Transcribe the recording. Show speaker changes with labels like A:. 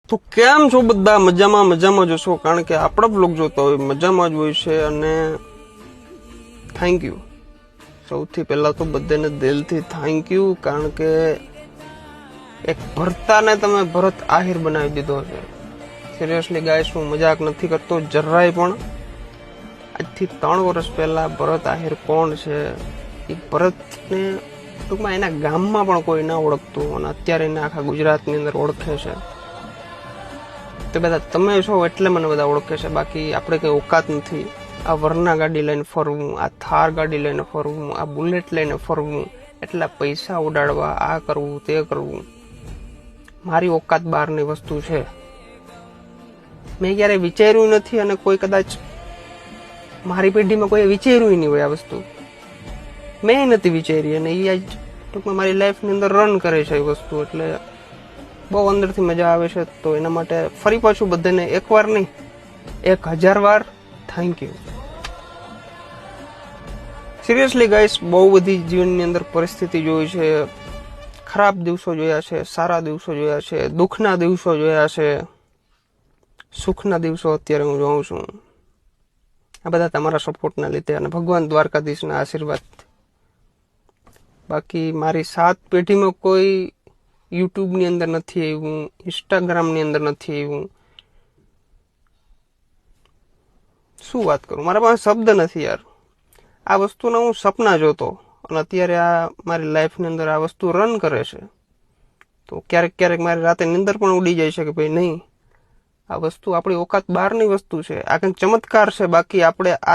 A: તો કેમ છો બધા? મજામાં જશો, કારણ કે આપણા બ્લોગ જોતા હોય મજામાં જ હોય છે. અને થેન્ક યુ, સૌથી પહેલા તો બધાને દિલથી થેન્ક યુ, કારણ કે એક ભરતાને તમે ભરત આહિર બનાવી દીધો છે. સિરિયસલી ગાઈસ, હું મજાક નથી કરતો જરાય પણ. આજથી 3 વર્ષ પહેલા ભરત આહિર કોણ છે, એ ભરતને ટૂંકમાં એના ગામમાં પણ કોઈ ના ઓળખતું, અને અત્યારે એને આખા ગુજરાતની અંદર ઓળખે છે. તે બધા તમે છો એટલે મને બધા ઓળખે છે, બાકી આપણે કઈ ઓકાત નથી. આ વરના ગાડી લઈને ફરવું, આ થાર ગાડી લઈને ફરવું, આ બુલેટ લઈને ફરવું, એટલા પૈસા ઉડાડવા, આ કરવું તે કરવું, મારી ઓકાત બહારની વસ્તુ છે. મેં ક્યારેય વિચાર્યું નથી, અને કોઈ કદાચ મારી પેઢીમાં કોઈ વિચાર્યું નહીં હોય આ વસ્તુ. મેં નથી વિચારી, અને એ આજ ટૂંકમાં મારી લાઈફની અંદર રન કરે છે એ વસ્તુ. એટલે બહુ અંદરથી મજા આવે છે. તો એના માટે ફરી પાછું બધાને એકવાર નહીં 1000 વાર થેન્ક યુ. સિરિયસલી ગાઈસ, બહુ બધી જીવનની અંદર પરિસ્થિતિ જોઈ છે, ખરાબ દિવસો જોયા છે, સારા દિવસો જોયા છે, દુઃખના દિવસો જોયા છે, સુખના દિવસો અત્યારે હું જોઉં છું. આ બધા તમારા સપોર્ટના લીધે અને ભગવાન દ્વારકાધીશના આશીર્વાદ. બાકી મારી 7 પેઢીમાં કોઈ યુટ્યુબની અંદર નથી આવ્યું, ઇન્સ્ટાગ્રામની અંદર નથી આવ્યું. શું વાત કરું, મારા પાસે શબ્દ નથી યાર. આ વસ્તુના હું સપના જોતો, અને અત્યારે આ મારી લાઈફની અંદર આ વસ્તુ રન કરે છે. તો ક્યારેક મારી રાતે નિંદર પણ ઉડી જાય છે કે ભાઈ નહીં, આ વસ્તુ આપણી ઓકાત બહારની વસ્તુ છે. આ કંઈક ચમત્કાર છે. બાકી આપણે આ